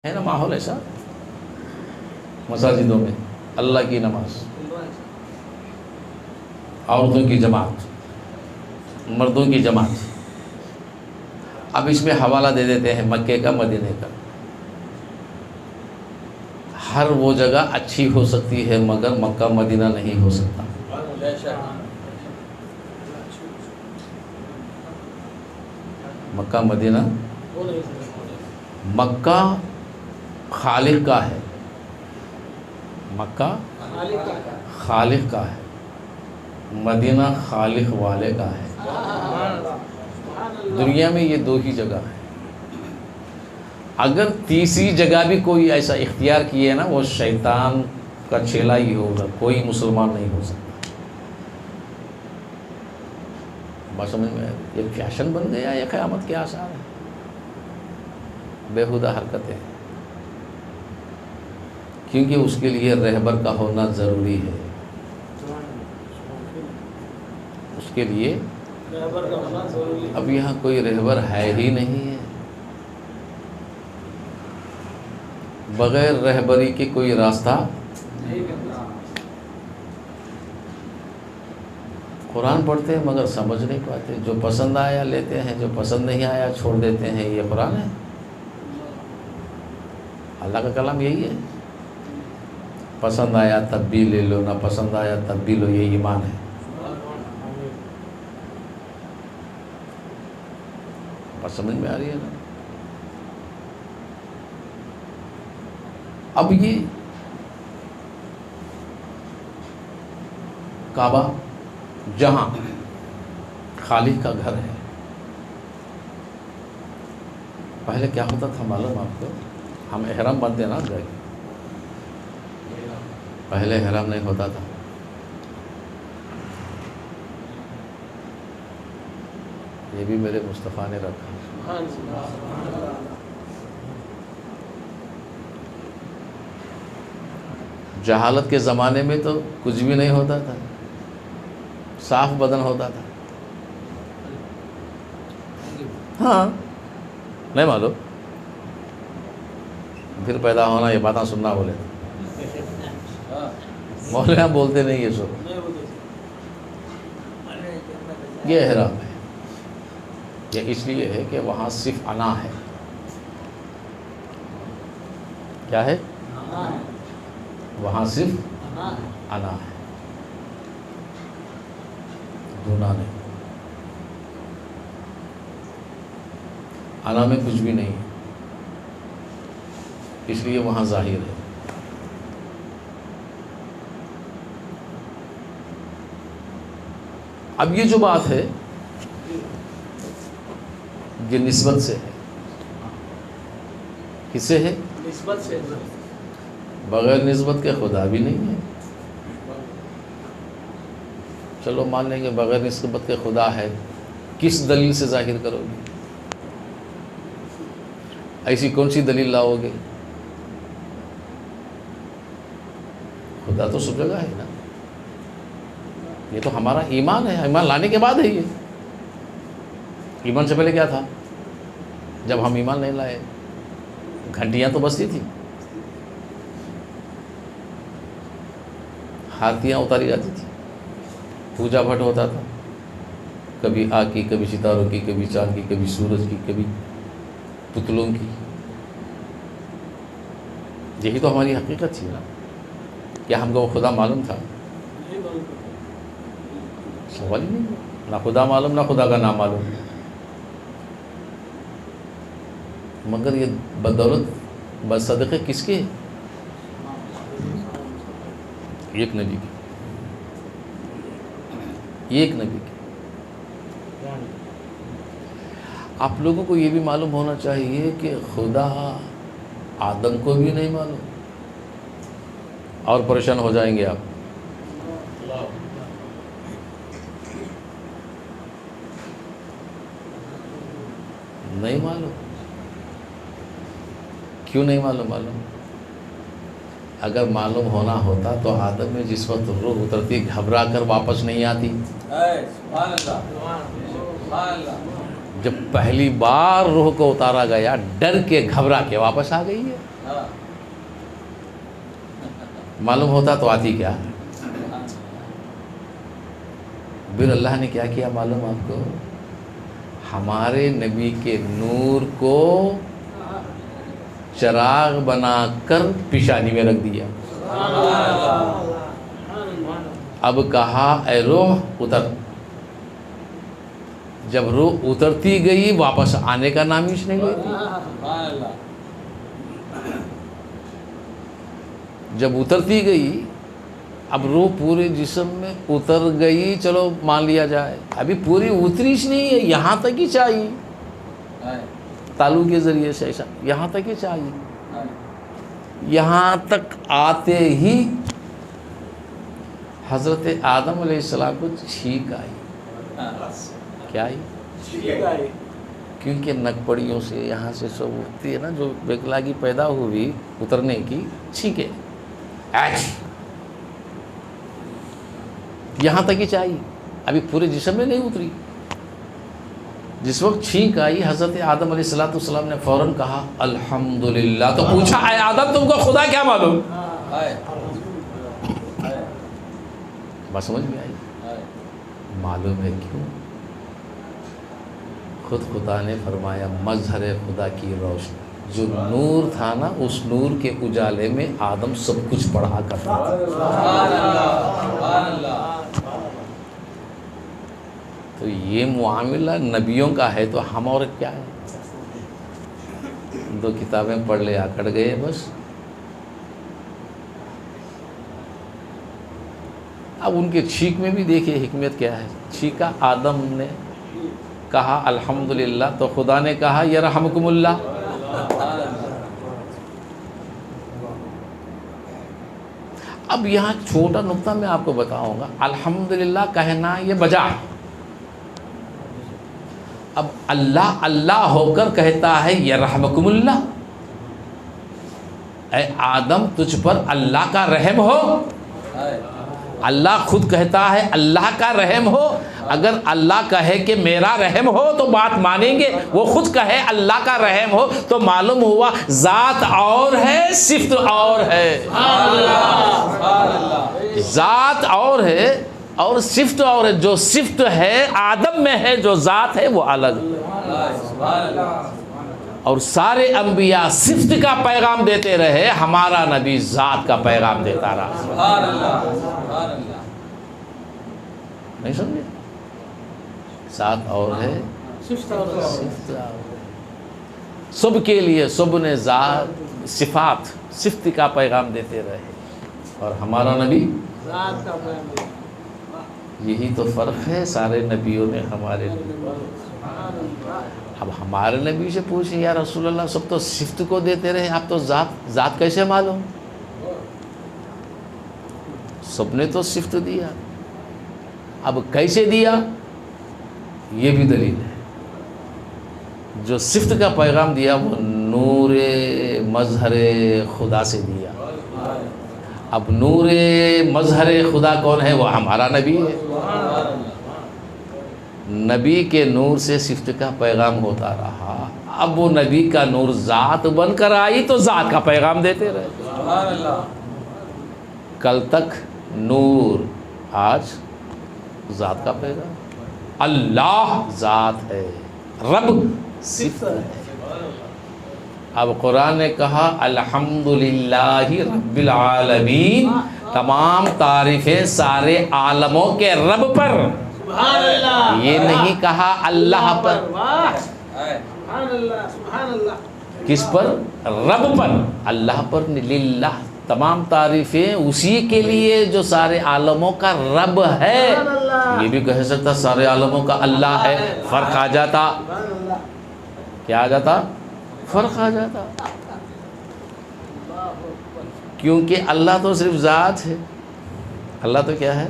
ہے نا ماحول ایسا مساجدوں میں اللہ کی نماز، عورتوں کی جماعت، مردوں کی جماعت. اب اس میں حوالہ دے دیتے ہیں مکے کا مدینے کا. ہر وہ جگہ اچھی ہو سکتی ہے مگر مکہ مدینہ نہیں ہو سکتا. مکہ مدینہ، مکہ خالق کا ہے، مکہ خالق کا ہے، مدینہ خالق والے کا ہے. دنیا میں یہ دو ہی جگہ ہے. اگر تیسری جگہ بھی کوئی ایسا اختیار کیے نا وہ شیطان کا چیلا ہی ہوگا، کوئی مسلمان نہیں ہو سکتا. بات سمجھ میں یہ فیشن بن گیا، یہ قیامت کے آثار ہے، بیہودہ حرکتیں، کیونکہ اس کے لیے رہبر کا ہونا ضروری ہے. اس کے لیے اب یہاں کوئی رہبر ہے ہی نہیں ہے. بغیر رہبری کے کوئی راستہ. قرآن پڑھتے ہیں مگر سمجھ نہیں پاتے. جو پسند آیا لیتے ہیں، جو پسند نہیں آیا چھوڑ دیتے ہیں. یہ قرآن ہے؟ اللہ کا کلام یہی ہے. پسند آیا تب بھی لے لو، نہ پسند آیا تب بھی لو، یہ ایمان ہے. بات سمجھ میں آ رہی ہے نا؟ اب یہ کعبہ جہاں خالق کا گھر ہے، پہلے کیا ہوتا تھا معلوم آپ کو؟ ہم احرام باندھتے نا گئے، پہلے احرام نہیں ہوتا تھا. یہ بھی میرے مصطفیٰ نے رکھا. جہالت کے زمانے میں تو کچھ بھی نہیں ہوتا تھا، صاف بدن ہوتا تھا. ہاں نہیں معلوم، پھر پیدا ہونا یہ باتیں سننا بولے مولانا بولتے نہیں. یہ سب یہ احرام ہے. یہ اس لیے ہے کہ وہاں صرف انا ہے. کیا ہے؟ وہاں صرف انا ہے، دونا نہیں. انا میں کچھ بھی نہیں ہے، اس لیے وہاں ظاہر ہے. اب یہ جو بات ہے یہ نسبت سے ہے. کس سے ہے؟ نسبت سے. بغیر نسبت کے خدا بھی نہیں ہے. چلو مان لیں گے بغیر نسبت کے خدا ہے. کس دلیل سے ظاہر کرو گے؟ ایسی کون سی دلیل لاؤ گے؟ خدا تو سب جگہ ہے نا. یہ تو ہمارا ایمان ہے، ایمان لانے کے بعد ہے. یہ ایمان سے پہلے کیا تھا؟ جب ہم ایمان نہیں لائے گھنٹیاں تو بجتی تھی، ہاتھیاں اتاری جاتی تھی، پوجا بھٹ ہوتا تھا، کبھی آگ کی، کبھی ستاروں کی، کبھی چاند کی، کبھی سورج کی، کبھی پتلوں کی. یہی تو ہماری حقیقت تھی نا. کیا ہم کو وہ خدا معلوم تھا؟ سوال ہی نہیں. نہ خدا معلوم، نہ خدا کا نام معلوم. مگر یہ بدولت بصدقے کس کے؟ ایک نبی کی، ایک نبی کی. آپ لوگوں کو یہ بھی معلوم ہونا چاہیے کہ خدا آدم کو بھی نہیں معلوم، اور پریشان ہو جائیں گے آپ. نہیں معلوم. کیوں نہیں معلوم؟ اگر معلوم ہونا ہوتا تو آدم میں جس وقت روح اترتی گھبرا کر واپس نہیں آتی. جب پہلی بار روح کو اتارا گیا ڈر کے گھبرا کے واپس آ گئی ہے. معلوم ہوتا تو آتی کیا. پھر اللہ نے کیا کیا معلوم آپ کو؟ ہمارے نبی کے نور کو چراغ بنا کر پیشانی میں رکھ دیا. اب کہا اے روح اتر. جب روح اترتی گئی واپس آنے کا نام ہی نہیں لیتی. جب اترتی گئی اب روح پورے جسم میں اتر گئی، چلو مان لیا جائے، ابھی پوری اتری نہیں ہے، یہاں تک ہی چاہیے. تالو کے ذریعے سے ایسا یہاں تک ہی چاہیے. یہاں تک آتے ہی حضرت آدم علیہ السلام کو چھینک آئی. کیا آئی؟ کیونکہ نگپڑیوں سے یہاں سے سب اٹھتی ہے نا، جو بیکلاگی پیدا ہوئی اترنے کی، چھینکے یہاں تک ہی چاہیے، ابھی پورے جسم میں نہیں اتری. جس وقت چھینک آئی حضرت آدم علیہ السلام نے فوراً کہا الحمدللہ. تو پوچھا اے آدم تم کو خدا کیا معلوم؟ بس سمجھ میں آئی. معلوم ہے کیوں؟ خود خدا نے فرمایا مظہر خدا کی روشنی، جو نور تھا نا، اس نور کے اجالے میں آدم سب کچھ پڑھا کرتا تھا. تو یہ معاملہ نبیوں کا ہے تو ہم اور کیا ہے؟ 2 کتابیں پڑھ لے آکڑ گئے بس. اب ان کے چھینک میں بھی دیکھیے حکمت کیا ہے. چھینکا آدم نے، کہا الحمدللہ، تو خدا نے کہا یرحمکم اللہ. اب یہاں چھوٹا نقطہ میں آپ کو بتاؤں گا. الحمدللہ کہنا یہ بجا. اب اللہ اللہ ہو کر کہتا ہے یرحمکم اللہ. اے آدم تجھ پر اللہ کا رحم ہو. اللہ خود کہتا ہے اللہ کا رحم ہو. اگر اللہ کہے کہ میرا رحم ہو تو بات مانیں گے. وہ خود کہے اللہ کا رحم ہو تو معلوم ہوا ذات اور ہے، صفت اور ہے. ذات اور ہے اور صفت اور ہے. جو صفت ہے آدم میں ہے، جو ذات ہے وہ الگ. اور سارے انبیاء صفت کا پیغام دیتے رہے، ہمارا نبی ذات کا پیغام دیتا رہا. نہیں سمجھے؟ ذات اور ہے، صفت اور ہے. سب کے لیے سب نے ذات صفات صفت کا پیغام دیتے رہے، اور ہمارا نبی ذات کا پیغام. یہی تو فرق ہے سارے نبیوں میں ہمارے نبی. اب ہمارے نبی سے پوچھیں یا رسول اللہ سب تو صفت کو دیتے رہے، آپ تو ذات کیسے معلوم؟ سب نے تو صفت دیا. اب کیسے دیا یہ بھی دلیل ہے. جو صفت کا پیغام دیا وہ نور مظہر خدا سے دیا. اب نور مظہر خدا کون ہے؟ وہ ہمارا نبی ہے. نبی کے نور سے صفت کا پیغام ہوتا رہا. اب وہ نبی کا نور ذات بن کر آئی تو ذات کا پیغام دیتے رہے. کل تک نور، آج ذات کا پیغام. اللہ ذات ہے، رب صفت ہے. اب قرآن نے کہا الحمدللہ رب العالمین، تمام تعریفیں سارے عالموں کے رب پر. یہ نہیں کہا اللہ پر. کس پر؟ رب پر. اللہ پر. للہ تمام تعریفیں اسی کے لیے جو سارے عالموں کا رب ہے. یہ بھی کہہ سکتا سارے عالموں کا اللہ ہے، فرق آ جاتا. کیا آ جاتا؟ فرق آ جاتا. کیونکہ اللہ تو صرف ذات ہے. اللہ تو کیا ہے؟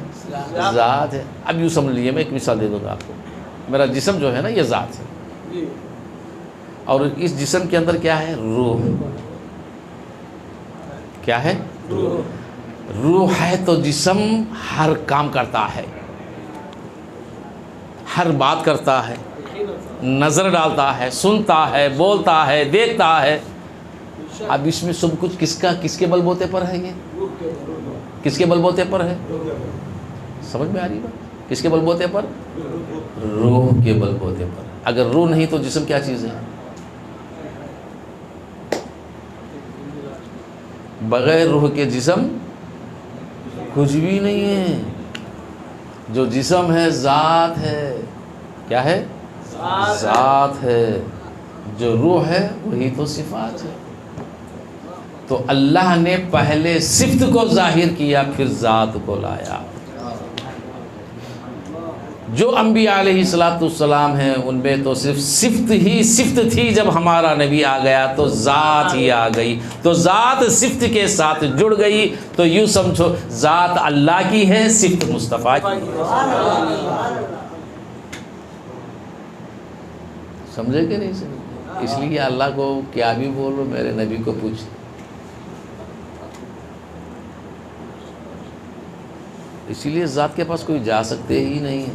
ذات ہے. اب یوں سمجھ لیجیے، میں ایک مثال دے دوں گا آپ کو. میرا جسم جو ہے نا یہ ذات ہے، اور اس جسم کے اندر کیا ہے؟ روح. کیا ہے؟ روح ہے تو جسم ہر کام کرتا ہے، ہر بات کرتا ہے. نظر ڈالتا ہے، سنتا ہے، بولتا ہے، دیکھتا ہے۔ اب اس میں سب کچھ کس کے بل بوتے پر ہے؟ یہ کس کے بل بوتے پر ہے؟ سمجھ میں آ رہی بات؟ کس کے بل بوتے پر؟ روح کے بل بوتے پر۔ اگر روح نہیں تو جسم کیا چیز ہے؟ بغیر روح کے جسم کچھ بھی نہیں ہے۔ جو جسم ہے ذات ہے۔ کیا ہے؟ ذات ہے۔ جو روح ہے وہی تو صفات ہے۔ تو اللہ نے پہلے صفت کو ظاہر کیا، پھر ذات کو لایا۔ جو انبیاء علیہ السلام ہیں ان میں تو صرف صفت ہی صفت تھی، جب ہمارا نبی آ گیا تو ذات ہی آ گئی، تو ذات صفت کے ساتھ جڑ گئی۔ تو یوں سمجھو ذات اللہ کی ہے، صفت مصطفیٰ کی ہے۔ سمجھے کہ نہیں سمجھے؟ اس لیے اللہ کو کیا بھی بولو، میرے نبی کو پوچھ۔ اسی لیے ذات کے پاس کوئی جا سکتے ہی نہیں ہے۔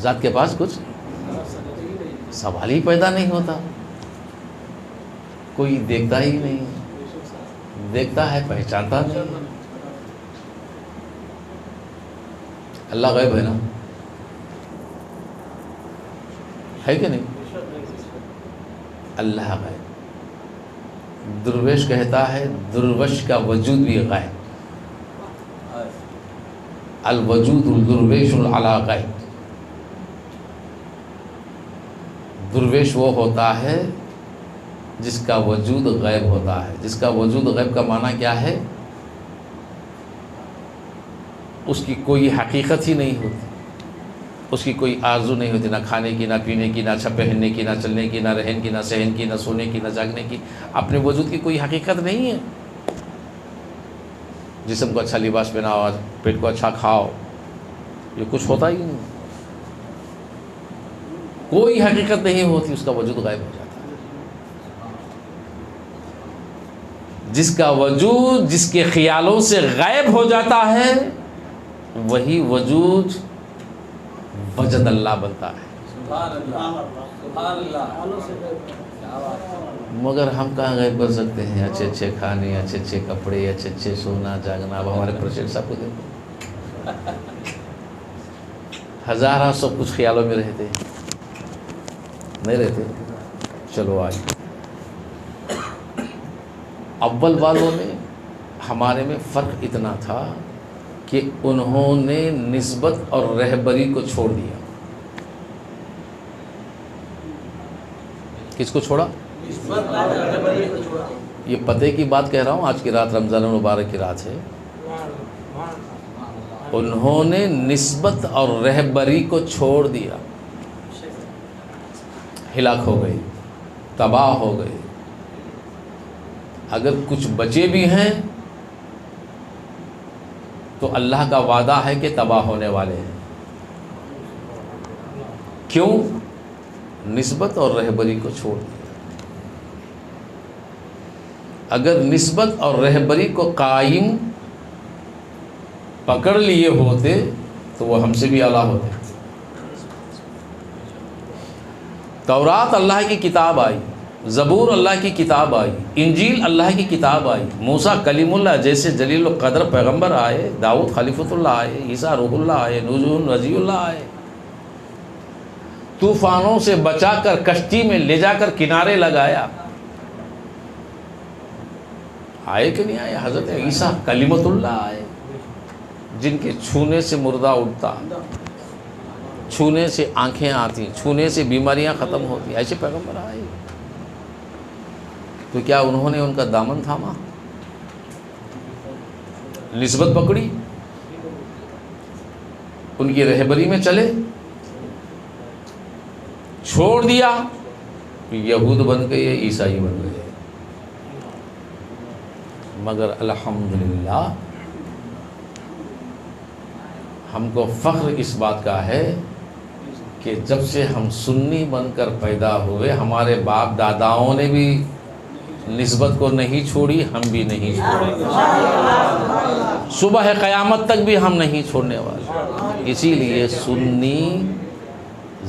ذات کے پاس کچھ سوال ہی پیدا نہیں ہوتا۔ کوئی دیکھتا ہی نہیں، دیکھتا ہے پہچانتا نہیں۔ اللہ غیب ہے نا، ہے کہ نہیں؟ اللہ غیب۔ درویش کہتا ہے درویش کا وجود بھی غیب، الوجود الدرویش علی غیب۔ درویش وہ ہوتا ہے جس کا وجود غیب ہوتا ہے۔ جس کا وجود غیب کا معنی کیا ہے؟ اس کی کوئی حقیقت ہی نہیں ہوتی، اس کی کوئی آرزو نہیں ہوتی، نہ کھانے کی، نہ پینے کی، نہ اچھا پہننے کی، نہ چلنے کی، نہ رہن کی، نہ سہن کی، نہ سونے کی، نہ جاگنے کی۔ اپنے وجود کی کوئی حقیقت نہیں ہے۔ جسم کو اچھا لباس پہناؤ، پیٹ کو اچھا کھاؤ، یہ کچھ ہوتا ہی نہیں، کوئی حقیقت نہیں ہوتی، اس کا وجود غائب ہو جاتا ہے۔ جس کا وجود جس کے خیالوں سے غائب ہو جاتا ہے وہی وجود وجد اللہ بنتا ہے۔ مگر ہم کہاں غائب کر سکتے ہیں؟ اچھے اچھے کھانے، اچھے اچھے کپڑے، اچھے اچھے سونا جاگنا۔ اب ہمارے پریزیڈنٹ صاحب کو دیکھو، ہزارہ سب کچھ خیالوں میں رہتے ہیں، نہیں رہتے؟ چلو آئیے، اول والوں میں ہمارے میں فرق اتنا تھا کہ انہوں نے نسبت اور رہبری کو چھوڑ دیا۔ کس کو چھوڑا؟ یہ پتے کی بات کہہ رہا ہوں، آج کی رات رمضان المبارک کی رات ہے۔ انہوں نے نسبت اور رہبری کو چھوڑ دیا، ہلاک ہو گئے، تباہ ہو گئے۔ اگر کچھ بچے بھی ہیں تو اللہ کا وعدہ ہے کہ تباہ ہونے والے ہیں۔ کیوں؟ نسبت اور رہبری کو چھوڑ دیا۔ اگر نسبت اور رہبری کو قائم پکڑ لیے ہوتے تو وہ ہم سے بھی اعلیٰ ہوتے۔ تورات اللہ کی کتاب آئی، زبور اللہ کی کتاب آئی، انجیل اللہ کی کتاب آئی، موسیٰ کلیم اللہ جیسے جلیل القدر پیغمبر آئے، داؤد خلیفۃ اللہ آئے، عیسیٰ روح اللہ آئے، نوح رضی اللہ آئے، طوفانوں سے بچا کر کشتی میں لے جا کر کنارے لگایا۔ آئے کہ نہیں آئے؟ حضرت عیسیٰ کلیمت اللہ آئے، جن کے چھونے سے مردہ اٹھتا، چھونے سے آنکھیں آتی، چھونے سے بیماریاں ختم ہوتی، ایسے پیغمبر آئے۔ تو کیا انہوں نے ان کا دامن تھاما، نسبت پکڑی، ان کی رہبری میں چلے؟ چھوڑ دیا، یہود بن گئے، عیسائی بن گئے۔ مگر الحمدللہ ہم کو فخر اس بات کا ہے کہ جب سے ہم سنی بن کر پیدا ہوئے، ہمارے باپ داداؤں نے بھی نسبت کو نہیں چھوڑی، ہم بھی نہیں چھوڑیں گے، صبح قیامت تک بھی ہم نہیں چھوڑنے والے۔ اسی لیے سنی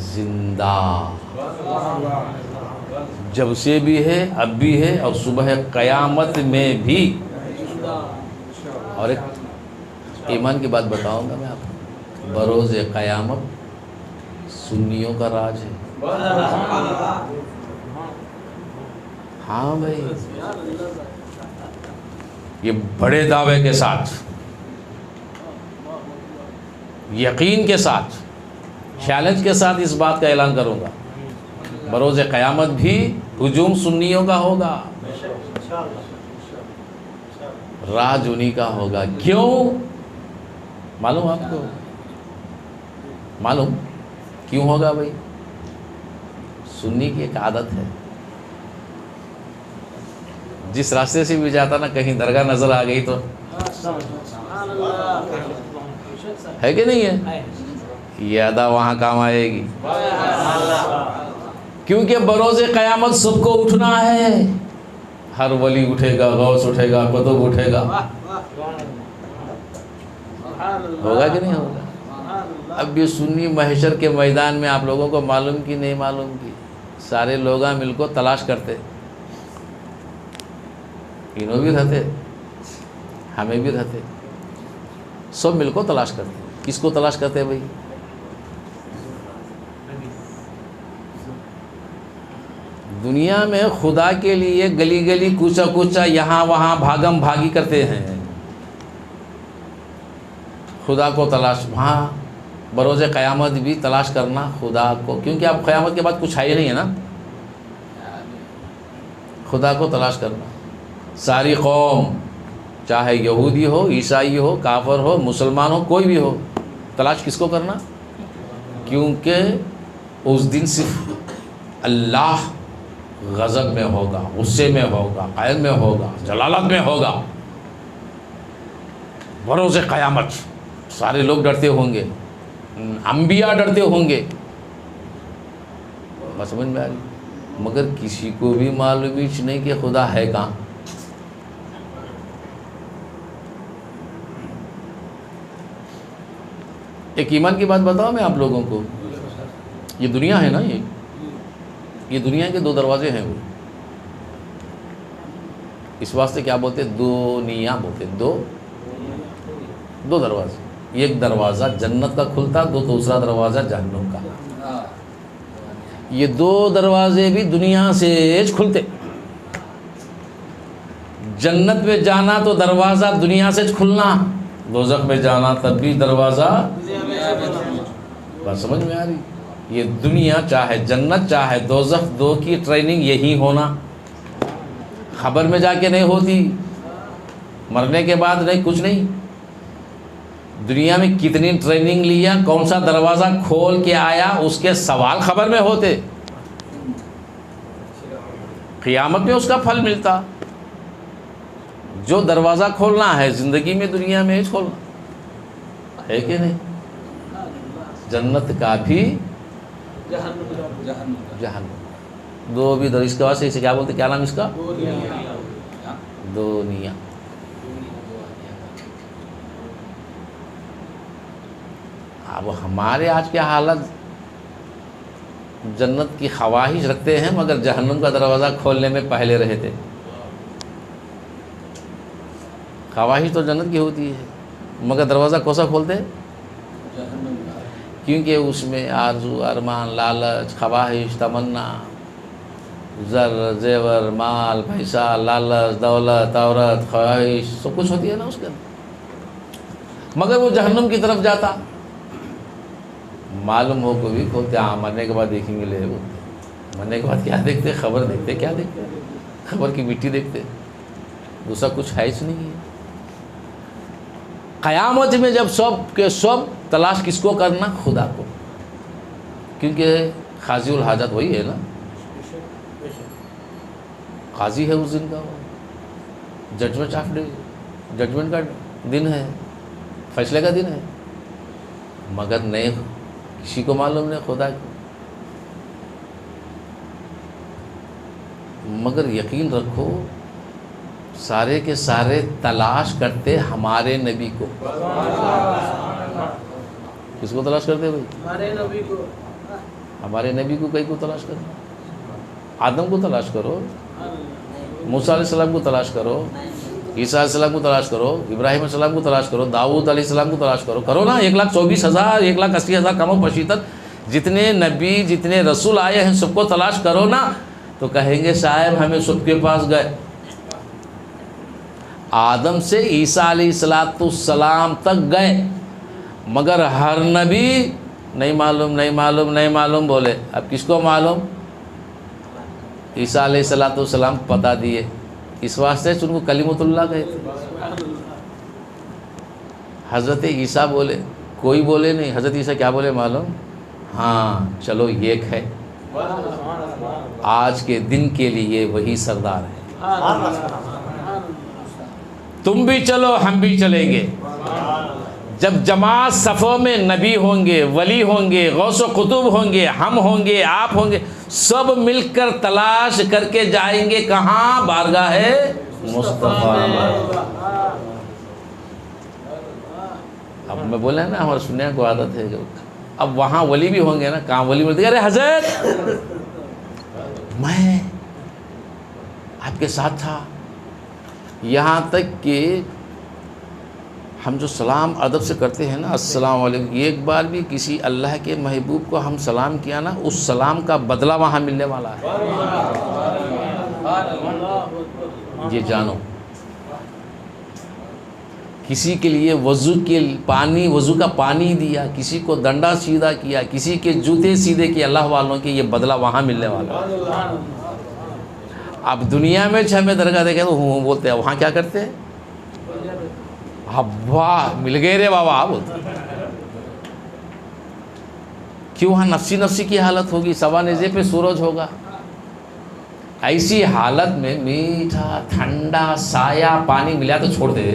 زندہ، جب سے بھی ہے، اب بھی ہے، اور صبح قیامت میں بھی۔ اور ایک ایمان کی بات بتاؤں گا میں آپ کو، بروز قیامت سنیوں کا راج ہے۔ ہاں بھائی، یہ بڑے دعوے کے ساتھ، یقین کے ساتھ، چیلنج کے ساتھ اس بات کا اعلان کروں گا، بروز قیامت بھی ہجوم سنیوں کا ہوگا، راج انہی کا ہوگا۔ کیوں معلوم آپ کو؟ معلوم کیوں ہوگا بھائی؟ سنی کی ایک عادت ہے، جس راستے سے بھی جاتا نا، کہیں درگاہ نظر آ گئی تو ہے کہ نہیں ہے، یہ ادا وہاں کام آئے گی، کیونکہ بروز قیامت سب کو اٹھنا ہے، ہر ولی اٹھے گا، غوث اٹھے گا، قطب اٹھے گا، ہوگا کہ نہیں ہوگا؟ اب یہ سنی محشر کے میدان میں آپ لوگوں کو معلوم کی نہیں معلوم کی، سارے لوگ مل کو تلاش کرتے، انہوں بھی رہتے، ہمیں بھی رہتے، سب مل کو تلاش کرتے۔ کس کو تلاش کرتے بھائی؟ دنیا میں خدا کے لیے گلی گلی کوچا کوچا یہاں وہاں بھاگم بھاگی کرتے ہیں، خدا کو تلاش، وہاں بروز قیامت بھی تلاش کرنا خدا کو، کیونکہ اب قیامت کے بعد کچھ ہے ہی نہیں ہے نا، خدا کو تلاش کرنا۔ ساری قوم، چاہے یہودی ہو، عیسائی ہو، کافر ہو، مسلمان ہو، کوئی بھی ہو، تلاش کس کو کرنا؟ کیونکہ اس دن صرف اللہ غضب میں ہوگا، غصے میں ہوگا، قہر میں ہوگا، جلالت میں ہوگا، بروز قیامت سارے لوگ ڈرتے ہوں گے، انبیاء ڈرتے ہوں گے، بس سمجھ میں آ رہی؟ مگر کسی کو بھی معلوم ہی نہیں کہ خدا ہے کہاں۔ ایک ایمان کی بات بتاؤ میں آپ لوگوں کو، یہ دنیا ہے نا، یہ دنیا کے دو دروازے ہیں، وہ اس واسطے کیا بولتے؟ دنیا بولتے، دو دروازے، ایک دروازہ جنت کا کھلتا، دوسرا دروازہ جہنم کا۔ یہ دو دروازے بھی دنیا سے کھلتے، جنت میں جانا تو دروازہ دنیا سے کھلنا، دوزخ میں جانا تب بھی دروازہ، بات سمجھ میں آ رہی؟ یہ دنیا چاہے جنت چاہے دوزخ، دو کی ٹریننگ یہی ہونا، خبر میں جا کے نہیں ہوتی، مرنے کے بعد نہیں، کچھ نہیں، دنیا میں کتنی ٹریننگ لیا، کون سا دروازہ کھول کے آیا، اس کے سوال خبر میں ہوتے، قیامت میں اس کا پھل ملتا۔ جو دروازہ کھولنا ہے زندگی میں، دنیا میں کھولنا ہے کہ نہیں، جنت کا بھی جہنم، دو بھی در، اس کے واسطے اسے کیا بولتے، کیا نام اس کا؟ دنیا۔ اب ہمارے آج کے حالت، جنت کی خواہش رکھتے ہیں مگر جہنم کا دروازہ کھولنے میں پہلے رہتے۔ خواہش تو جنت کی ہوتی ہے مگر دروازہ کوسا کھولتے؟ کیونکہ اس میں آرزو، ارمان، لالچ، خواہش، تمنا، زر، زیور، مال، پیسہ، لالچ، دولت، عورت، خواہش، سب کچھ ہوتی ہے نا اس کے اندر، مگر وہ جہنم کی طرف جاتا، معلوم ہو کو بھی کھولتے، ہاں مرنے کے بعد دیکھیں گے، لے بولتے، مرنے کے بعد کیا دیکھتے؟ خبر دیکھتے، کیا دیکھتے؟ خبر کی مٹی دیکھتے، دوسرا کچھ ہے ہی نہیں ہے۔ قیامت میں جب سب کے سب تلاش کس کو کرنا؟ خدا کو، کیونکہ قاضی الحاجت وہی ہے نا، قاضی ہے اس دن کا، ججمنٹ کا دن ہے، فیصلے کا دن ہے، مگر نہیں، کسی کو معلوم نہیں، خدا کو۔ مگر یقین رکھو، سارے کے سارے تلاش کرتے ہمارے نبی کو۔ کس کو تلاش کرتے بھائی؟ ہمارے نبی کو۔ ہمارے نبی کو کہیں کو تلاش کرو، آدم کو تلاش کرو، موسیٰ علیہ السلام کو تلاش کرو، عیسیٰ علیہ السلام کو تلاش کرو، ابراہیم علیہ السلام کو تلاش کرو، داؤد علیہ السلام کو تلاش کرو نا، 1,24,000 1,80,000 کم و پشیتر جتنے نبی جتنے رسول آئے ہیں سب کو تلاش کرو نا، تو کہیں گے صاحب ہمیں سب کے پاس گئے، آدم سے عیسیٰ علیہ السلام تک گئے، مگر ہر نبی نہیں معلوم نہیں معلوم نہیں معلوم بولے۔ اب کس کو معلوم؟ عیسیٰ علیہ السلام بتا دیے، اس واسطے ان کو کلیمۃ اللہ کہتے۔ حضرت عیسیٰ بولے، کوئی بولے نہیں، حضرت عیسیٰ کیا بولے معلوم؟ ہاں چلو ایک ہے، آج کے دن کے لیے وہی سردار ہے، تم بھی چلو ہم بھی چلیں گے۔ جب جماعت صفوں میں نبی ہوں گے، ولی ہوں گے، غوث و قطب ہوں گے، ہم ہوں گے، آپ ہوں گے، سب مل کر تلاش کر کے جائیں گے کہاں؟ بارگاہ مصطفیٰ۔ اب میں بولا ہے نا ہمارے سننے کو عادت ہے، اب وہاں ولی بھی ہوں گے نا، کہاں ولی بولتے ارے حضرت میں آپ کے ساتھ تھا، یہاں تک کہ ہم جو سلام ادب سے کرتے ہیں نا السلام علیکم، ایک بار بھی کسی اللہ کے محبوب کو ہم سلام کیا نا، اس سلام کا بدلہ وہاں ملنے والا ہے، یہ جانو۔ کسی کے لیے وضو کا پانی دیا، کسی کو ڈنڈا سیدھا کیا، کسی کے جوتے سیدھے کیے، اللہ والوں کے یہ بدلہ وہاں ملنے والا ہے۔ اب دنیا میں ہمیں درگاہ دیکھے تو ہوں بولتے ہیں، وہاں کیا کرتے ہیں؟ واہ مل گئے رے بابا بولتے۔ کیوں؟ وہاں نفسی کی حالت ہوگی، سوا نیزے پہ سورج ہوگا، ایسی حالت میں میٹھا ٹھنڈا سایہ پانی ملا تو چھوڑ دے۔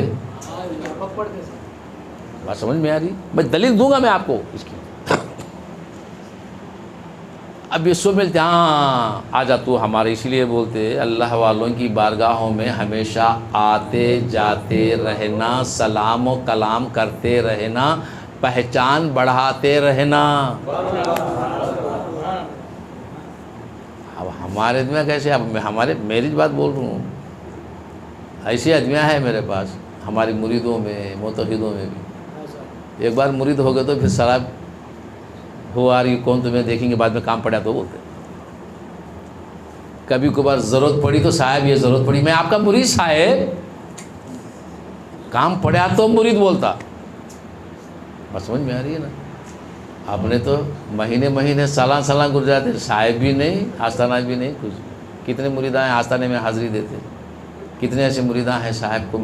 بات سمجھ میں آ رہی؟ میں دلیل دوں گا میں آپ کو اس کی۔ اب یہ سب ملتے ہاں آ جا تو ہمارے، اسی لیے بولتے اللہ والوں کی بارگاہوں میں ہمیشہ آتے جاتے رہنا، سلام و کلام کرتے رہنا، پہچان بڑھاتے رہنا۔ اب ہمارے ادمیہ کیسے؟ اب میں میری بات بول رہا ہوں، ایسی ادمیہ ہے میرے پاس، ہماری مریدوں میں متحدوں میں بھی۔ ایک بار مرید ہو گئے تو پھر صاحب ہو آ رہی کون تمہیں دیکھیں گے، بعد میں کام پڑا تو بولتے۔ کبھی کبھار ضرورت پڑی تو صاحب یہ ضرورت پڑی، میں آپ کا مرید صاحب، کام پڑا تو مرید بولتا۔ بس سمجھ میں آ رہی ہے نا؟ آپ نے تو مہینے سالہ گزر جاتے، صاحب بھی نہیں، آستانہ بھی نہیں کچھ۔ کتنے مریداں ہیں آستانے میں حاضری دیتے، کتنے ایسے مریداں ہیں صاحب کو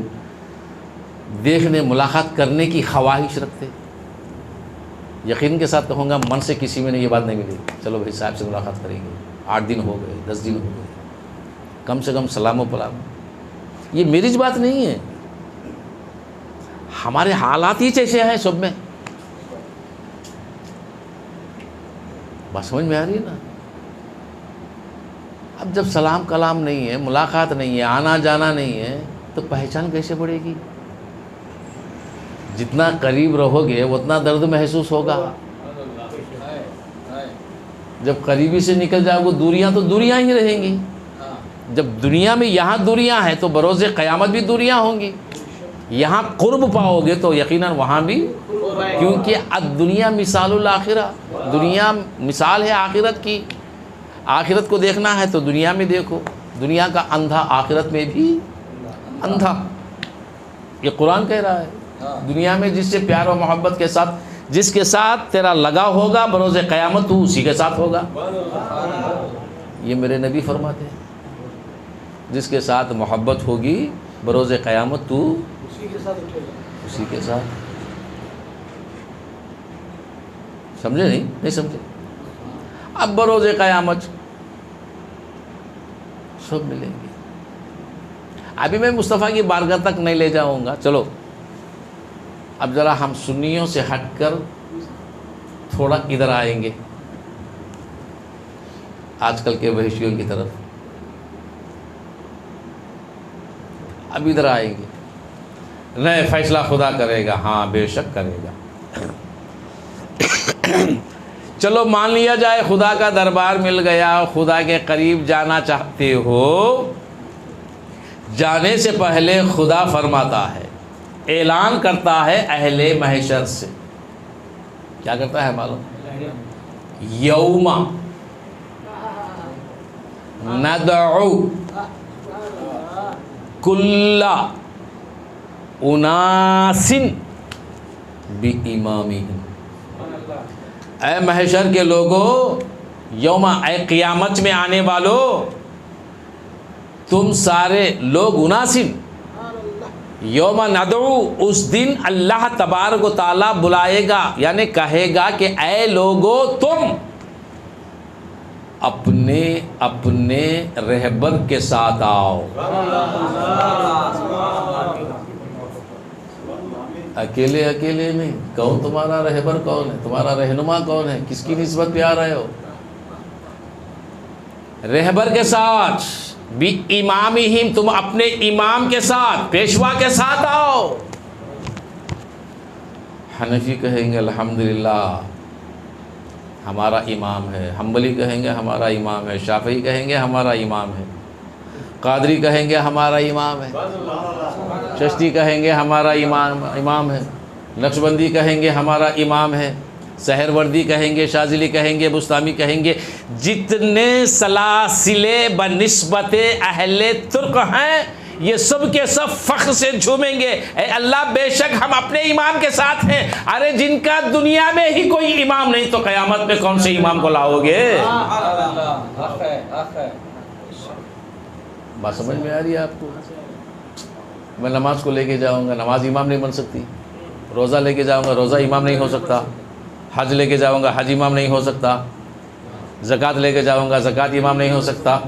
دیکھنے ملاقات کرنے کی خواہش رکھتے۔ یقین کے ساتھ کہوں گا من سے کسی میں نے یہ بات نہیں ملی چلو بھائی صاحب سے ملاقات کریں گے، 8 دن ہو گئے 10 دن ہو گئے، کم سے کم سلام و پلام۔ یہ میری بات نہیں ہے، ہمارے حالات ہی ایسے ہیں سب میں۔ بات سمجھ میں آ رہی ہے نا؟ اب جب سلام کلام نہیں ہے، ملاقات نہیں ہے، آنا جانا نہیں ہے، تو پہچان کیسے بڑھے گی؟ جتنا قریب رہو گے اتنا درد محسوس ہوگا۔ جب قریبی سے نکل جاؤ گے دوریاں تو دوریاں ہی رہیں گی۔ جب دنیا میں یہاں دوریاں ہیں تو بروز قیامت بھی دوریاں ہوں گی۔ یہاں قرب پاؤ گے تو یقیناً وہاں بھی، کیونکہ الدنیا مثال الآخرہ، دنیا مثال ہے آخرت کی۔ آخرت کو دیکھنا ہے تو دنیا میں دیکھو، دنیا کا اندھا آخرت میں بھی اندھا۔ یہ قرآن کہہ رہا ہے، دنیا میں جس سے پیار و محبت کے ساتھ، جس کے ساتھ تیرا لگا ہوگا بروز قیامت تو اسی کے ساتھ ہوگا۔ یہ میرے نبی فرماتے ہیں، جس کے ساتھ محبت ہوگی بروز قیامت تو اسی کے ساتھ۔ سمجھے نہیں سمجھے؟ اب بروز قیامت سب ملیں گے۔ ابھی میں مصطفیٰ کی بارگاہ تک نہیں لے جاؤں گا، چلو اب ذرا ہم سنیوں سے ہٹ کر تھوڑا ادھر آئیں گے، آج کل کے وحشیوں کی طرف۔ اب ادھر آئیں گے، نہیں فیصلہ خدا کرے گا، ہاں بے شک کرے گا۔ چلو مان لیا جائے خدا کا دربار مل گیا، خدا کے قریب جانا چاہتے ہو، جانے سے پہلے خدا فرماتا ہے، اعلان کرتا ہے اہل محشر سے، کیا کرتا ہے معلوم؟ یوم ندعو کل اناس بامامہم، اے محشر کے لوگوں، یوم، اے قیامت میں آنے والو، تم سارے لوگ، اناسن، یوم ندعو، اس دن اللہ تبارک و تعالیٰ بلائے گا، یعنی کہے گا کہ اے لوگو تم اپنے اپنے رہبر کے ساتھ آؤ، اکیلے اکیلے نہیں، کون تمہارا رہبر کون ہے، تمہارا رہنما کون ہے، کس کی نسبت پہ آ رہے ہو؟ رہبر کے ساتھ، بِإِمَامِهِمْ، تم اپنے امام کے ساتھ، پیشوا کے ساتھ آؤ۔ حنفی کہیں گے الحمدللہ ہمارا امام ہے، حنبلی کہیں گے ہمارا امام ہے، شافعی کہیں گے ہمارا امام ہے، قادری کہیں گے ہمارا امام ہے، چشتی کہیں گے ہمارا امام ہے، نقشبندی کہیں گے ہمارا امام ہے، سحر وردی کہیں گے، شاذلی کہیں گے، بستامی کہیں گے، جتنے سلاسلے بنسبت اہل ترک ہیں یہ سب کے سب فخر سے جھومیں گے، اے اللہ بے شک ہم اپنے امام کے ساتھ ہیں۔ ارے جن کا دنیا میں ہی کوئی امام نہیں تو قیامت میں کون سے امام کو لاؤ گے؟ بات سمجھ میں آ رہی ہے آپ کو؟ میں نماز کو لے کے جاؤں گا، نماز امام نہیں بن سکتی، روزہ لے کے جاؤں گا، روزہ امام نہیں ہو سکتا، حج لے کے جاؤں گا، حج امام نہیں ہو سکتا، زکوٰۃ لے کے جاؤں گا، زکوٰۃ امام نہیں ہو سکتا۔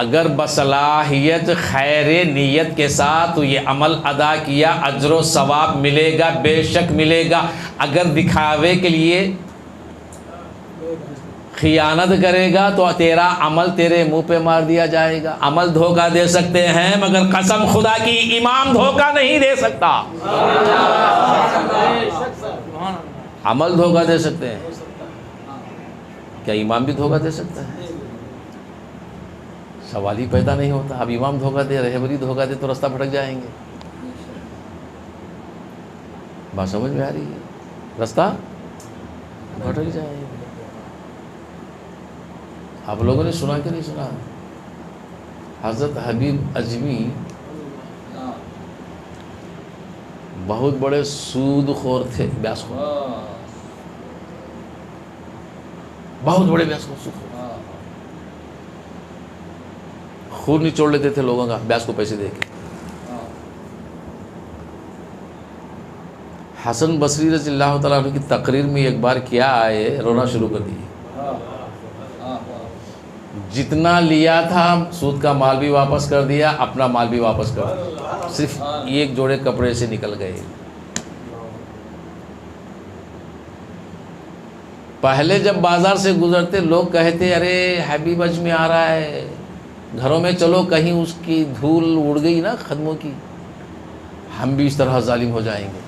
اگر بصلاحیت خیر نیت کے ساتھ تو یہ عمل ادا کیا، اجر و ثواب ملے گا، بے شک ملے گا۔ اگر دکھاوے کے لیے خیانت کرے گا تو تیرا عمل تیرے منہ پہ مار دیا جائے گا۔ عمل دھوکہ دے سکتے ہیں مگر قسم خدا کی امام دھوکہ نہیں دے سکتا۔ عمل دھوکہ دے سکتے ہیں، کیا امام بھی دھوکہ دے سکتا ہے؟ سوال ہی پیدا نہیں ہوتا۔ اب امام دھوکہ دے، رہبری دھوکہ دے تو رستہ بھٹک جائیں گے۔ بات سمجھ میں آ رہی ہے؟ رستہ بھٹک جائیں گے۔ آپ لوگوں نے سنا کہ نہیں سنا؟ حضرت حبیب اجمی بہت بڑے سود خور تھے، بیاس خور، بہت بڑے بیاس خور، سود خور، خون نچوڑ لیتے تھے لوگوں کا بیاس کو پیسے دے کے۔ حسن بصری رضی اللہ تعالیٰ عنہ کی تقریر میں ایک بار کیا آئے، رونا شروع کر دیے۔ جتنا لیا تھا سود کا مال بھی واپس کر دیا، اپنا مال بھی واپس کر دیا، صرف ایک جوڑے کپڑے سے نکل گئے۔ پہلے جب بازار سے گزرتے لوگ کہتے ارے حبیب اجمی آ رہا ہے، گھروں میں چلو کہیں اس کی دھول اڑ گئی نا قدموں کی، ہم بھی اس طرح ظالم ہو جائیں گے۔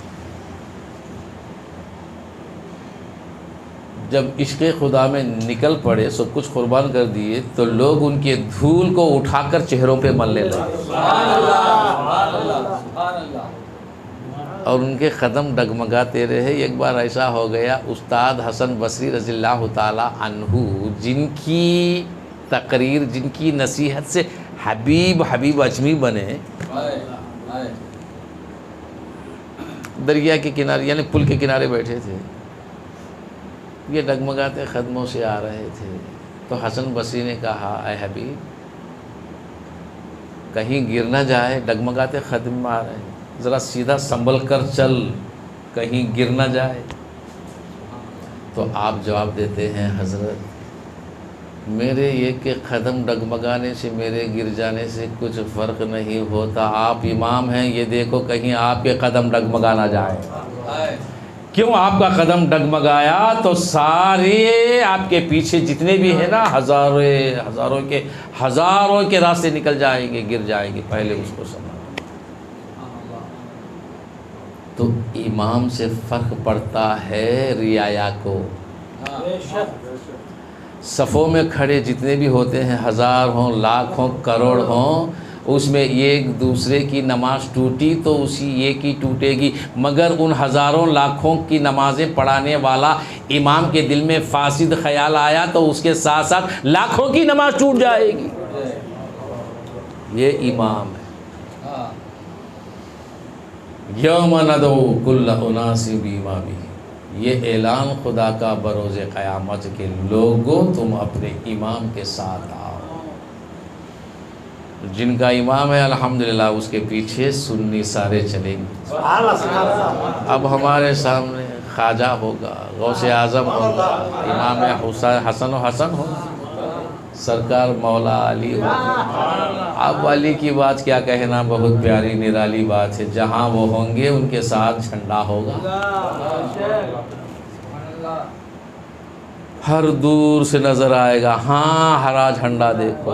جب عشق خدا میں نکل پڑے، سب کچھ قربان کر دیے، تو لوگ ان کے دھول کو اٹھا کر چہروں پہ ملنے لگے اور ان کے قدم ڈگمگاتے رہے۔ ایک بار ایسا ہو گیا، استاد حسن بصری رضی اللہ تعالی عنہ جن کی تقریر، جن کی نصیحت سے حبیب اجمی بنے، دریا کے کنارے یعنی پل کے کنارے بیٹھے تھے، یہ ڈگمگاتے قدموں سے آ رہے تھے۔ تو حسن بصری نے کہا اے حبیب کہیں گر نہ جائے، ڈگمگاتے قدم آ رہے ہیں، ذرا سیدھا سنبھل کر چل، کہیں گر نہ جائے۔ تو آپ جواب دیتے ہیں حضرت میرے ایک کے قدم ڈگمگانے سے، میرے گر جانے سے کچھ فرق نہیں ہوتا، آپ امام ہیں، یہ دیکھو کہیں آپ کے قدم ڈگمگا نہ جائے۔ کیوں آپ کا قدم ڈگمگایا تو سارے آپ کے پیچھے جتنے بھی ہیں نا، ہزاروں کے راستے نکل جائیں گے، گر جائیں گے، پہلے اس کو سمجھ۔ تو امام سے فرق پڑتا ہے رعایا کو، صفوں میں کھڑے جتنے بھی ہوتے ہیں، 1000 ہوں، لاکھ ہوں، کروڑ ہوں، اس میں ایک دوسرے کی نماز ٹوٹی تو اسی ایک کی ٹوٹے گی، مگر ان ہزاروں لاکھوں کی نمازیں پڑھانے والا امام کے دل میں فاسد خیال آیا تو اس کے ساتھ ساتھ لاکھوں کی نماز ٹوٹ جائے گی۔ یہ امام ہے۔ یوم ندعو کل اناس بامامہم، یہ اعلان خدا کا بروز قیامت کے لوگوں تم اپنے امام کے ساتھ آؤ۔ جن کا امام ہے الحمدللہ اس کے پیچھے سنی سارے چلیں گے۔ اب ہمارے سامنے خواجہ ہوگا، غوث اعظم ہوگا، امام حسن و حسن ہوگا، سرکار مولا علی ہوگا۔ اب علی کی بات کیا کہنا، بہت پیاری نرالی بات ہے، جہاں وہ ہوں گے ان کے ساتھ جھنڈا ہوگا۔ ہر دور سے نظر آئے گا، ہاں ہرا جھنڈا دیکھو۔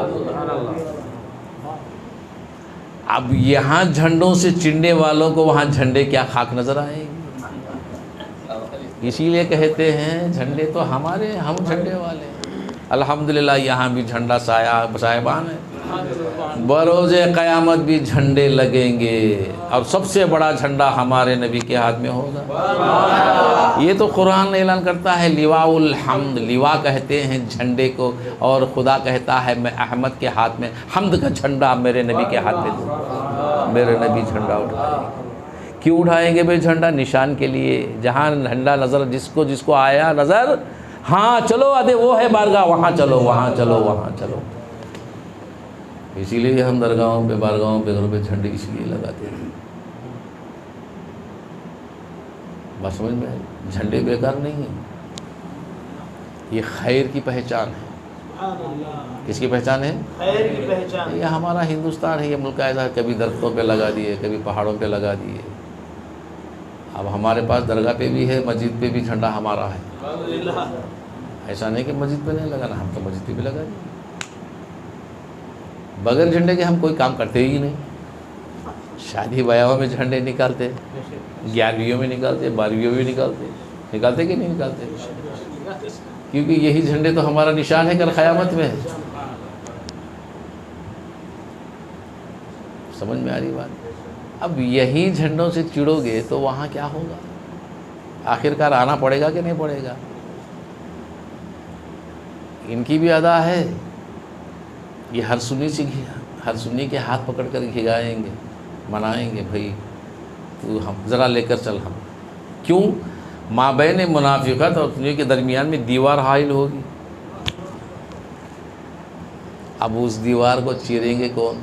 اب یہاں جھنڈوں سے چڑھنے والوں کو وہاں جھنڈے کیا خاک نظر آئیں گے؟ اسی لیے کہتے ہیں جھنڈے تو ہمارے، ہم جھنڈے والے ہیں۔ الحمدللہ یہاں بھی جھنڈا صاحبان ہے، بروز قیامت بھی جھنڈے لگیں گے، اور سب سے بڑا جھنڈا ہمارے نبی کے ہاتھ میں ہوگا۔ یہ تو قرآن اعلان کرتا ہے، لواء الحمد، لواء کہتے ہیں جھنڈے کو، اور خدا کہتا ہے میں احمد کے ہاتھ میں حمد کا جھنڈا میرے نبی کے ہاتھ میں دوں گا۔ میرے نبی جھنڈا اٹھائیں گے۔ کیوں اٹھائیں گے بھائی جھنڈا؟ نشان کے لیے، جہاں جھنڈا نظر جس کو آیا نظر، ہاں چلو ادے وہ ہے بارگاہ، وہاں چلو، وہاں چلو، وہاں چلو۔ اسی لیے ہم درگاہوں پہ، بارگاہوں پہ، گھروں پہ جھنڈے اس لیے لگاتے ہیں۔ بات سمجھ میں آئی؟ جھنڈے بیکار نہیں ہیں، یہ خیر کی پہچان ہے۔ کس کی پہچان ہے؟ خیر کی پہچان۔ یہ ہمارا ہندوستان ہے، یہ ملک ایسا ہے، کبھی درختوں پہ لگا دیے، کبھی پہاڑوں پہ لگا دیے۔ اب ہمارے پاس درگاہ پہ بھی ہے، مسجد پہ بھی جھنڈا ہمارا ہے۔ ایسا نہیں کہ مسجد پہ نہیں لگانا، ہم تو مسجد پہ بھی لگا دیں۔ بغیر جھنڈے کے ہم کوئی کام کرتے ہی نہیں۔ شادی بیاہوں میں جھنڈے نکالتے، 11ویں میں نکالتے، 12ویں میں نکالتے کہ نہیں نکالتے؟ کیونکہ یہی جھنڈے تو ہمارا نشان ہے کل قیامت میں۔ سمجھ میں آ رہی بات؟ اب یہی جھنڈوں سے چڑو گے تو وہاں کیا ہوگا؟ آخرکار آنا پڑے گا کہ نہیں پڑے گا؟ ان کی بھی ادا ہے، یہ ہر سنی کے ہاتھ پکڑ کر کھگائیں گے، منائیں گے، بھائی تو ہم ذرا لے کر چل۔ ہم کیوں؟ مابین منافقت اور سنی کے درمیان میں دیوار حائل ہوگی۔ اب اس دیوار کو چیریں گے کون؟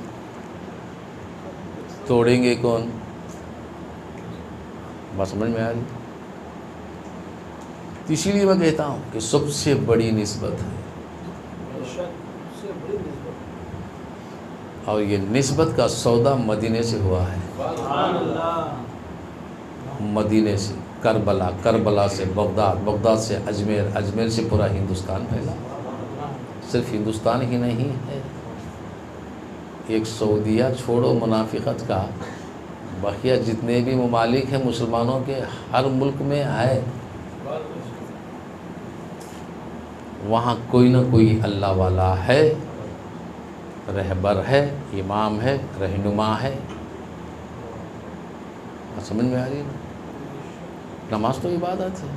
توڑیں گے کون؟ بس سمجھ میں آ رہی؟ اسی لیے میں کہتا ہوں کہ سب سے بڑی نسبت ہے، اور یہ نسبت کا سودا مدینے سے ہوا ہے۔ مدینے سے کربلا، کربلا سے بغداد، بغداد سے اجمیر، اجمیر سے پورا ہندوستان پھیلا۔ صرف ہندوستان ہی نہیں ہے، ایک سعودیہ چھوڑو منافقت کا، بقیہ جتنے بھی ممالک ہیں مسلمانوں کے، ہر ملک میں ہے، وہاں کوئی نہ کوئی اللہ والا ہے، رہبر ہے، امام ہے، رہنما ہے۔ سمجھ میں آ رہی ہے؟ نماز تو عبادت ہے،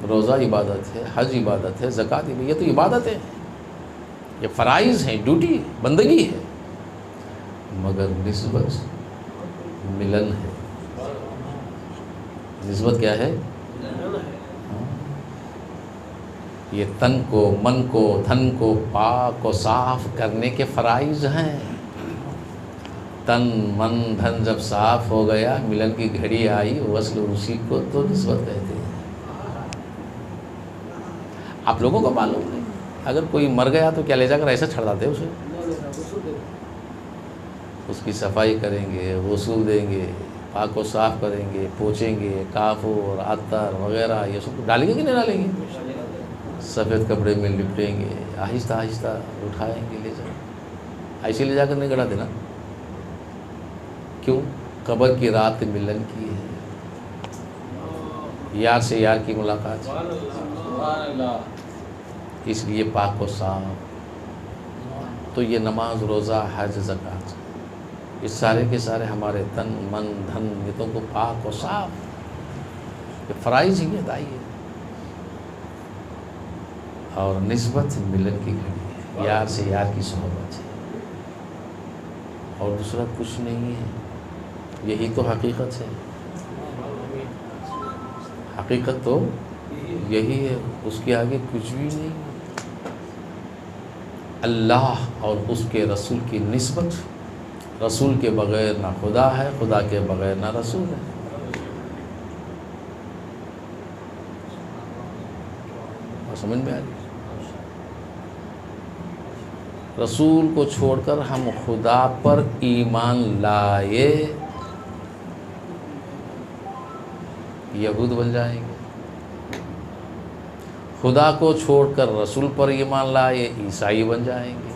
روزہ عبادت ہے، حج عبادت ہے، زکوٰۃ، یہ تو عبادتیں ہیں، یہ فرائض ہیں، ڈیوٹی ہے، بندگی ہے، مگر نسبت ملن ہے۔ نسبت کیا ہے؟ یہ تن کو، من کو، دھن کو پاک و صاف کرنے کے فرائض ہیں۔ تن من دھن جب صاف ہو گیا، ملن کی گھڑی آئی، وصل اسی کو تو نسبت کہتے ہیں۔ آپ لوگوں کو معلوم نہیں، اگر کوئی مر گیا تو کیا لے جا کر ایسا چھڑ دیتے اسے؟ اس کی صفائی کریں گے، غسل دیں گے، پاک و صاف کریں گے، پوچھیں گے، کافور، عطر وغیرہ یہ سب ڈالیں گے کہ نہیں ڈالیں گے؟ سفید کپڑے میں لپٹیں گے، آہستہ آہستہ اٹھائیں گے، لے جائیں، ایسے لے جا کر نہیں گڑا دینا۔ کیوں؟ قبر کی رات ملن کی ہے، یار سے یار کی ملاقات ہے۔ اس لیے پاک و صاف. تو یہ نماز، روزہ، حج، زکوٰۃ، یہ سارے کے سارے ہمارے تن، من، دھن، نیتوں کو پاک و صاف، یہ فرائض ہی ادائی ہے. اور نسبت ملن کی گھڑی ہے، یار سے یار کی صحبت ہے، اور دوسرا کچھ نہیں ہے. یہی تو حقیقت ہے. حقیقت تو یہی ہے، اس کے آگے کچھ بھی نہیں ہے. اللہ اور اس کے رسول کی نسبت، رسول کے بغیر نہ خدا ہے، خدا کے بغیر نہ رسول ہے. اور سمجھ میں آ رہی؟ رسول کو چھوڑ کر ہم خدا پر ایمان لائے، یہود بن جائیں گے. خدا کو چھوڑ کر رسول پر ایمان لائے، عیسائی بن جائیں گے.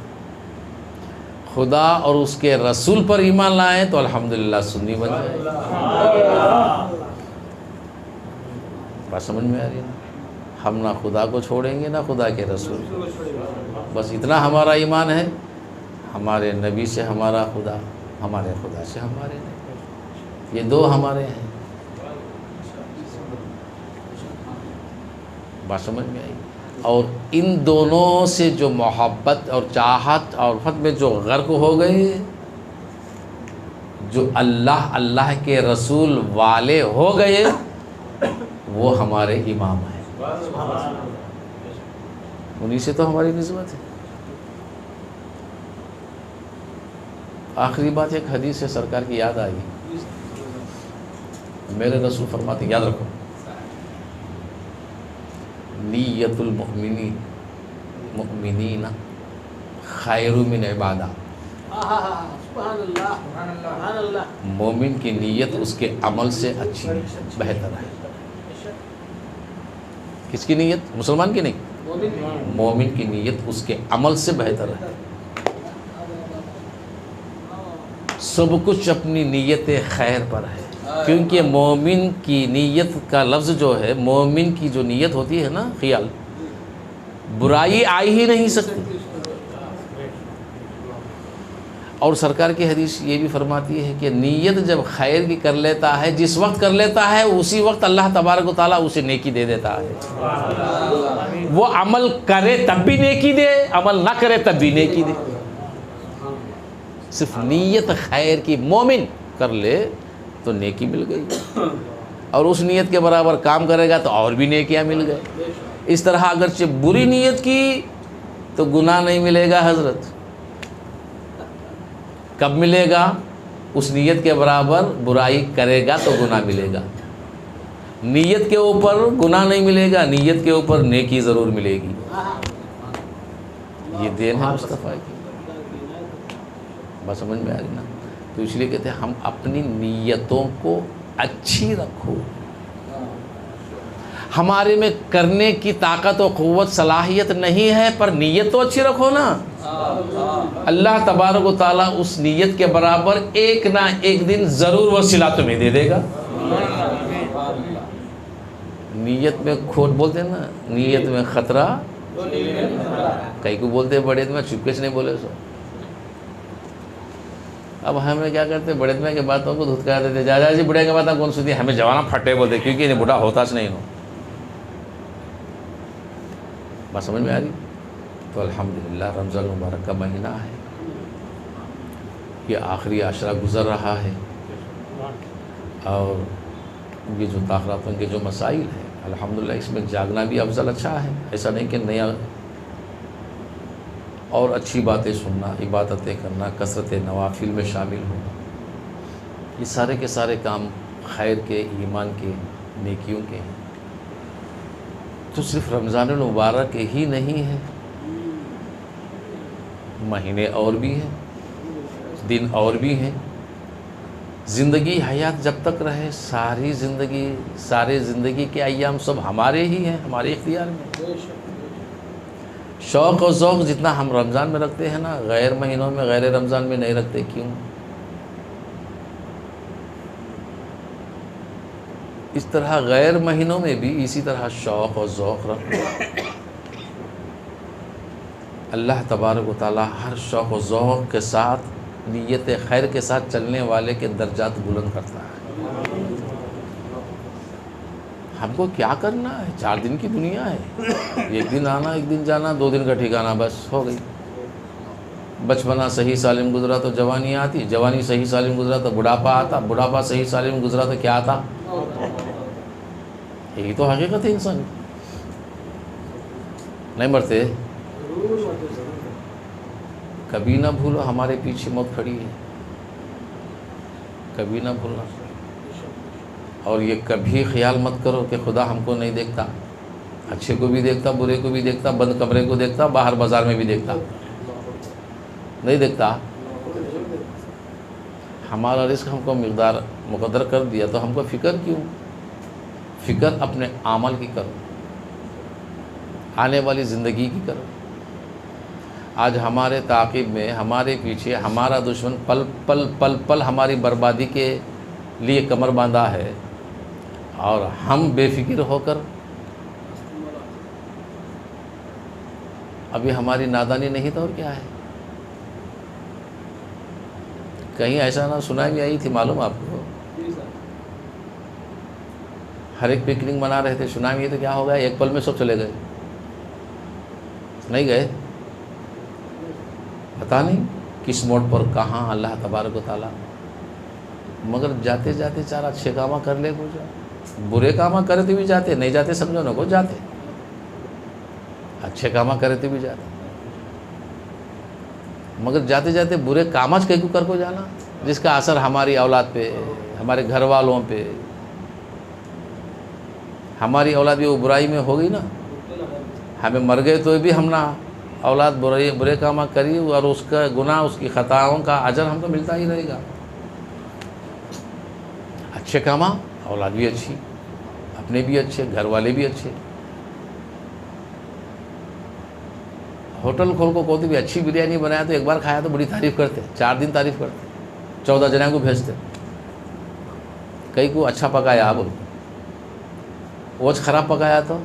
خدا اور اس کے رسول پر ایمان لائیں تو الحمدللہ سنی بن جائیں گے. بات سمجھ میں آ رہی ہے نا؟ ہم نہ خدا کو چھوڑیں گے نہ خدا کے رسول کو. بس اتنا ہمارا ایمان ہے، ہمارے نبی سے ہمارا خدا، ہمارے خدا سے ہمارے نبی، یہ دو ہمارے ہیں. بات سمجھ میں آئی؟ اور ان دونوں سے جو محبت اور چاہت اور الفت میں جو غرق ہو گئے، جو اللہ کے رسول والے ہو گئے، وہ ہمارے امام ہیں. انہی سے تو ہماری نسبت ہے. آخری بات ایک حدیث سے سرکار کی یاد آئی. میرے رسول فرماتے، یاد رکھو، نیت المؤمنین خیر من عبادہ. مومن کی نیت اس کے عمل سے اچھی ہے، بہتر ہے. کس کی نیت؟ مسلمان کی نہیں، مومن کی نیت اس کے عمل سے بہتر ہے. سب کچھ اپنی نیت خیر پر ہے، کیونکہ مومن کی نیت کا لفظ جو ہے، مومن کی جو نیت ہوتی ہے نا، خیال، برائی آ ہی نہیں سکتی. اور سرکار کی حدیث یہ بھی فرماتی ہے کہ نیت جب خیر کی کر لیتا ہے، جس وقت کر لیتا ہے، اسی وقت اللہ تبارک و تعالیٰ اسے نیکی دے دیتا ہے. وہ عمل کرے تب بھی نیکی دے، عمل نہ کرے تب بھی نیکی دے. صرف نیت خیر کی مومن کر لے تو نیکی مل گئی، اور اس نیت کے برابر کام کرے گا تو اور بھی نیکیاں مل گئے. اس طرح اگرچہ بری نیت کی تو گناہ نہیں ملے گا حضرت. کب ملے گا؟ اس نیت کے برابر برائی کرے گا تو گناہ ملے گا. نیت کے اوپر گناہ نہیں ملے گا، نیت کے اوپر نیکی ضرور ملے گی. یہ دین ہے مصطفیٰ کی. بس سمجھ میں آ رہی نا؟ تو اس لیے کہتے ہیں ہم اپنی نیتوں کو اچھی رکھو. ہمارے میں کرنے کی طاقت و قوت صلاحیت نہیں ہے، پر نیت تو اچھی رکھو نا. اللہ تبارک و تعالیٰ اس نیت کے برابر ایک نہ ایک دن ضرور وسیلہ تمہیں دے دے گا. نیت میں کھوٹ بولتے ہیں نا، نیت میں خطرہ، کئی کو بولتے ہیں بڑے میں چپکے سے نہیں بولے سو. اب ہمیں کیا کرتے ہیں، بڑے میں کی باتوں کو دھتکار دیتے. جا جی بڑے کی باتیں کون سنتی ہے، ہمیں جوانا پھٹے بولتے کیونکہ انہیں بڑھا ہوتا سے نہیں ہو. بات سمجھ میں آ رہی؟ تو الحمدللہ رمضان المبارک کا مہینہ ہے، یہ آخری عشرہ گزر رہا ہے، اور یہ جو تاخراتوں کے جو مسائل ہیں، الحمدللہ اس میں جاگنا بھی افضل اچھا ہے. ایسا نہیں کہ نیا اور اچھی باتیں سننا، عبادتیں کرنا، کثرت نوافل میں شامل ہونا، یہ سارے کے سارے کام خیر کے، ایمان کے، نیکیوں کے ہیں. تو صرف رمضان المبارک ہی نہیں ہے، مہینے اور بھی ہیں، دن اور بھی ہیں. زندگی حیات جب تک رہے، ساری زندگی، سارے زندگی کے ایام سب ہمارے ہی ہیں، ہمارے اختیار میں. شوق و ذوق جتنا ہم رمضان میں رکھتے ہیں نا، غیر مہینوں میں، غیر رمضان میں نہیں رکھتے. کیوں؟ اس طرح غیر مہینوں میں بھی اسی طرح شوق اور ذوق رکھو۔ اللہ تبارک و تعالیٰ ہر شوق و ذوق کے ساتھ نیت خیر کے ساتھ چلنے والے کے درجات بلند کرتا ہے۔ ہم کو کیا کرنا ہے؟ 4 دن کی دنیا ہے، ایک دن آنا ایک دن جانا، 2 دن کا ٹھکانا، بس ہو گئی۔ بچپنا صحیح سالم گزرا تو جوانی آتی، جوانی صحیح سالم گزرا تو بڑھاپا آتا، بڑھاپا صحیح سالم گزرا تو کیا آتا؟ یہی تو حقیقت ہے انسان، نہیں مرتے۔ کبھی نہ بھولو ہمارے پیچھے موت کھڑی ہے، کبھی نہ بھولنا۔ اور یہ کبھی خیال مت کرو کہ خدا ہم کو نہیں دیکھتا، اچھے کو بھی دیکھتا، برے کو بھی دیکھتا، بند کمرے کو دیکھتا، باہر بازار میں بھی دیکھتا، نہیں دیکھتا؟ ہمارا رزق ہم کو مقدار مقدر کر دیا تو ہم کو فکر کیوں؟ فکر اپنے عمل کی کرو، آنے والی زندگی کی کرو۔ آج ہمارے تعاقب میں ہمارے پیچھے ہمارا دشمن پل پل پل پل ہماری بربادی کے لیے کمر باندھا ہے، اور ہم بے فکر ہو کر ابھی ہماری نادانی نہیں تو اور کیا ہے؟ کہیں ایسا نہ سنائی آئی تھی، معلوم آپ کو؟ ہر ایک پکنک منا رہے تھے، سنائی تو کیا ہو گیا؟ ایک پل میں سب چلے گئے، نہیں گئے؟ پتہ نہیں کس موڑ پر کہاں اللہ تبارک و تعالیٰ، مگر جاتے جاتے 4 اچھے کامہ کر لے کو جا، برے کامہ کرے تو بھی جاتے، نہیں جاتے سمجھو نہ کو جاتے، اچھے کامہ کرے تو بھی جاتے، مگر جاتے جاتے برے کامج کہیں کو کر کو جانا، جس کا اثر ہماری اولاد پہ، ہمارے گھر والوں پہ، ہماری اولاد بھی وہ برائی میں ہو گئی نا، ہمیں مر گئے تو بھی ہم نہ اولاد برے کامہ کری، اور اس کا گناہ، اس کی خطاؤں کا اجر ہم کو ملتا ہی رہے گا۔ اچھے کامہ، اولاد بھی اچھی، اپنے بھی اچھے، گھر والے بھی اچھے۔ ہوٹل کھول کو کوئی بھی اچھی بریانی بنایا تو ایک بار کھایا تو بڑی تعریف کرتے، 4 دن تعریف کرتے، 14 جنوں کو بھیجتے، کئی کو اچھا پکایا اب وہ خراب پکایا تو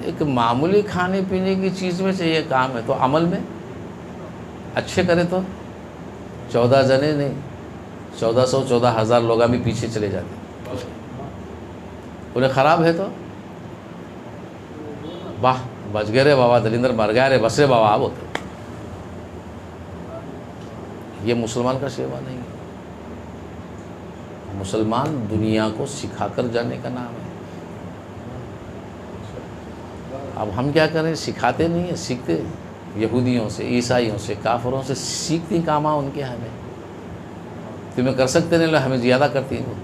ایک معمولی کھانے پینے کی چیز میں چاہیے کام ہے، تو عمل میں اچھے کرے تو 14 جنے نہیں، 1400 14,000 لوگ بھی پیچھے چلے جاتے، انہیں خراب ہے تو واہ بچ گئے رے بابا، دلیندر مر گیا رے، بس رے بابا بولتے۔ یہ مسلمان کا سیوا نہیں ہے، مسلمان دنیا کو سکھا کر جانے کا نام ہے۔ اب ہم کیا کریں؟ سکھاتے نہیں ہیں، سیکھتے یہودیوں سے، عیسائیوں سے، کافروں سے سیکھتی کاماں ان کے ہمیں، تمہیں کر سکتے نہیں لو، ہمیں زیادہ کرتی ہیں۔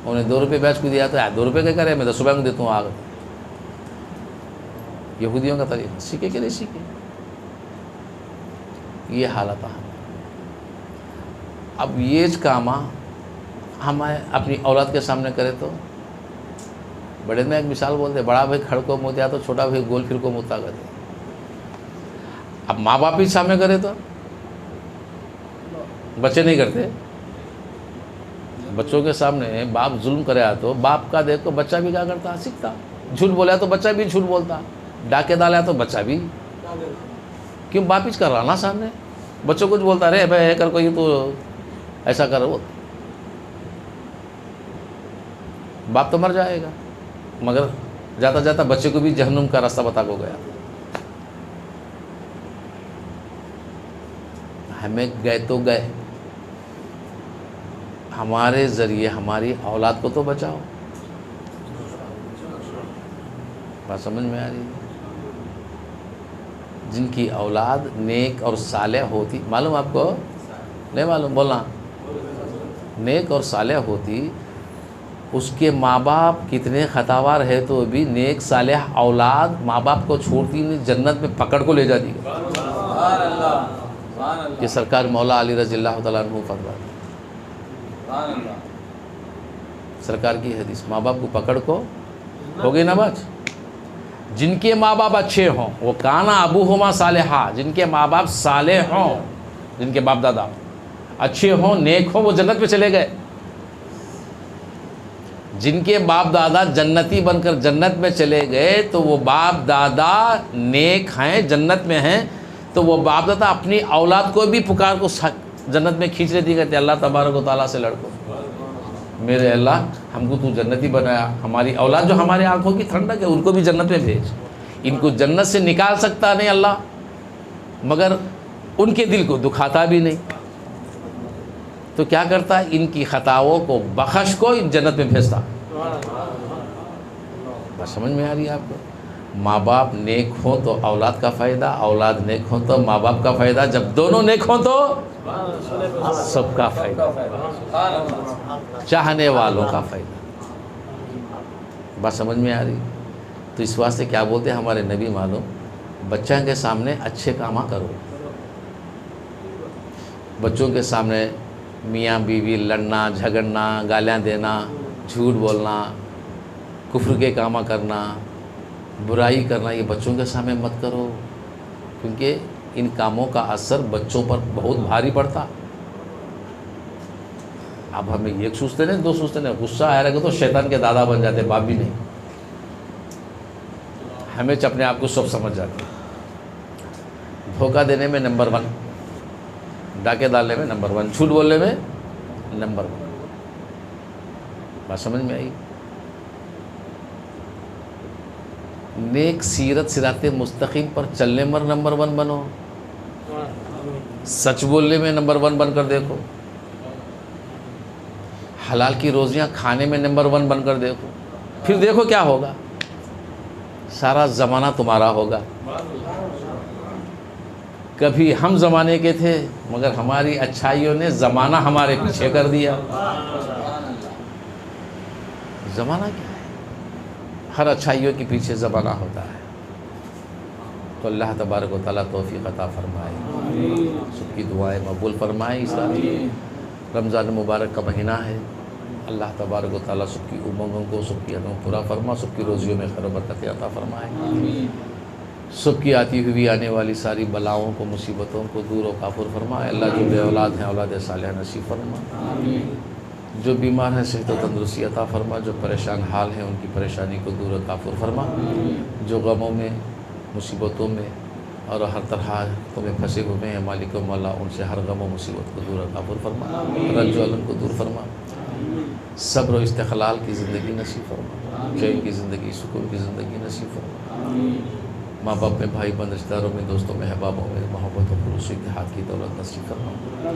انہیں 2 روپے بیچ کو دیا تو 2 روپے کے کرے، میں 10 روپے میں دیتا ہوں آگے۔ یہودیوں کا طریقہ، سیکھے کہ نہیں سیکھے؟ یہ حالت ہے۔ اب یہ کامہ ہم اپنی اولاد کے سامنے کرے تو، بڑے میں ایک مثال بولتے، بڑا بھائی کھڑ کو موتیا تو چھوٹا بھائی گول پھر کو موتا کرتے۔ اب ماں باپ ہی سامنے کرے تو بچے نہیں کرتے، بچوں کے سامنے باپ ظلم کرے تو باپ کا دیکھ تو بچہ بھی کیا کرتا، سیکھتا، جھوٹ بولا تو بچہ بھی جھوٹ بولتا، ڈاکے ڈالا تو بچہ بھی، کیوں باپ ہی کر رہا نا سامنے، بچوں کچھ بولتا رہے بھائی کر کوئی تو ایسا کر، وہ باپ تو مر جائے گا، مگر جاتا جاتا بچے کو بھی جہنم کا راستہ بتا کو گیا۔ ہمیں گئے تو گئے، ہمارے ذریعے ہماری اولاد کو تو بچاؤ۔ بات سمجھ میں آ رہی ہے؟ جن کی اولاد نیک اور صالح ہوتی، معلوم آپ کو؟ نہیں معلوم؟ بولنا۔ نیک اور صالح ہوتی، اس کے ماں باپ کتنے خطاوار ہے تو بھی نیک صالح اولاد ماں باپ کو چھوڑتی نہیں، جنت میں پکڑ کو لے جاتی ہے۔ یہ سرکار مولا علی رضی اللہ تعالیٰ عنہ فرماتے ہیں، سرکار کی حدیث، ماں باپ کو پکڑ کو ہو گئی نا بات۔ جن کے ماں باپ اچھے ہوں، وہ کانا ابوہما صالحا، جن کے ماں باپ صالح ہوں، جن کے باپ دادا اچھے ہوں، نیک ہوں، وہ جنت میں چلے گئے۔ جن کے باپ دادا جنتی بن کر جنت میں چلے گئے تو وہ باپ دادا نیک ہیں، جنت میں ہیں، تو وہ باپ دادا اپنی اولاد کو بھی پکار کو جنت میں کھینچ لیتی، کہتے اللہ تبارک و تعالیٰ سے لڑکو، میرے اللہ ہم کو تو جنتی بنایا، ہماری اولاد جو ہمارے آنکھوں کی ٹھنڈک ہے ان کو بھی جنت میں بھیج، ان کو جنت سے نکال سکتا نہیں اللہ، مگر ان کے دل کو دکھاتا بھی نہیں، تو کیا کرتا ہے ان کی خطاؤں کو بخش کو ان جنت میں بھیجتا۔ بات سمجھ میں آ رہی ہے آپ کو؟ ماں باپ نیک ہوں تو اولاد کا فائدہ، اولاد نیک ہوں تو ماں باپ کا فائدہ، جب دونوں نیک ہوں تو سب کا فائدہ، چاہنے والوں کا فائدہ۔ بات سمجھ میں آ رہی؟ تو اس واسطے کیا بولتے ہیں ہمارے نبی معلوم، بچوں کے سامنے اچھے کام کرو، بچوں کے سامنے میاں بیوی لڑنا جھگڑنا گالیاں دینا جھوٹ بولنا کفر کے کام کرنا برائی کرنا یہ بچوں کے سامنے مت کرو، کیونکہ ان کاموں کا اثر بچوں پر بہت بھاری پڑتا۔ اب ہمیں ایک سوچتے نہیں، دو سوچتے نہیں، غصہ آیا رہے گا تو شیطان کے دادا بن جاتے، باپ بھی نہیں، ہمیں اپنے آپ کو سب سمجھ جاتے، دھوکہ دینے میں نمبر 1، ڈاکے ڈالنے میں نمبر 1، جھوٹ بولنے میں نمبر 1۔ بات سمجھ میں آئی؟ نیک سیرت صراط مستقیم پر چلنے میں نمبر 1 بنو، سچ بولنے میں نمبر 1 بن کر دیکھو، حلال کی روزیاں کھانے میں نمبر 1 بن کر دیکھو، پھر دیکھو کیا ہوگا، سارا زمانہ تمہارا ہوگا۔ کبھی ہم زمانے کے تھے مگر ہماری اچھائیوں نے زمانہ ہمارے پیچھے کر دیا۔ زمانہ کیا ہے؟ ہر اچھائیوں کے پیچھے زمانہ ہوتا ہے۔ تو اللہ تبارک و تعالیٰ توفیق عطا فرمائے، سب کی دعائیں مقبول فرمائے۔ اس رمضان مبارک کا مہینہ ہے، اللہ تبارک و تعالیٰ سب کی امنگوں کو، سب کی عطاؤں پورا فرما، سب کی روزیوں میں خیر و برکت عطا فرمائے، سب کی آتی ہوئی آنے والی ساری بلاؤں کو مصیبتوں کو دور و کافر فرمائے۔ اللہ جو بے اولاد ہیں اولاد صالحہ نصیب فرما، جو بیمار ہیں صحت و تندرستی عطا فرما، جو پریشان حال ہیں ان کی پریشانی کو دور و کافر فرما، جو غموں میں مصیبتوں میں اور ہر طرح تمہیں پھنسے ہوئے ہیں مالک و مولا، ان سے ہر غم و مصیبت کو دور و کافر فرما، رنج و الم کو دور فرما، صبر و استقلال کی زندگی نصیب فرما، چین کی زندگی، سکون کی زندگی نصیب فرما، ماں باپ میں، بھائی بہن، رشتہ داروں میں، دوستوں میں، احبابوں میں محبت و خلوص و اتحاد کی دولت نصیب فرما۔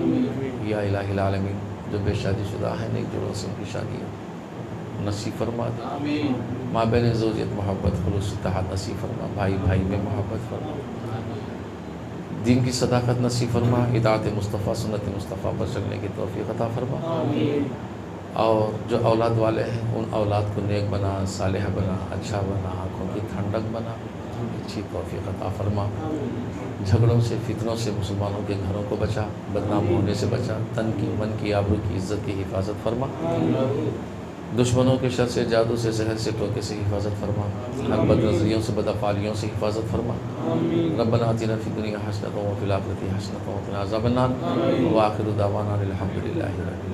یا الہ العالمین، جو بے شادی شدہ ہیں نیک جوڑوں سے ان کی شادی نصیب فرما دے، ماں بہن زوجیت محبت خلوص اتحاد نصیب فرما، بھائی بھائی میں محبت فرما، دین کی صداقت نصیب فرما، اطاعت مصطفیٰ سنت مصطفیٰ پر چلنے کی توفیق عطا فرما، اور جو اولاد والے ہیں ان اولاد کو نیک بنا، صالح بنا، اچھا بنا، آنکھوں کی ٹھنڈک بنا، اچھی توفیق عطا فرما، جھگڑوں سے فتنوں سے مسلمانوں کے گھروں کو بچا، بدنام ہونے سے بچا، تن کی من کی آبرو کی عزت کی حفاظت فرما، دشمنوں کے شر سے جادو سے زہر سے ٹوکے سے حفاظت فرما، ہر بد نظریوں سے بد افعالیوں سے حفاظت فرما۔ ربنا آتنا فی الدنیا حسنۃ وفی الآخرۃ حسنۃ وقنا عذاب النار، وآخر دعوانا الحمد للہ رب العالمین۔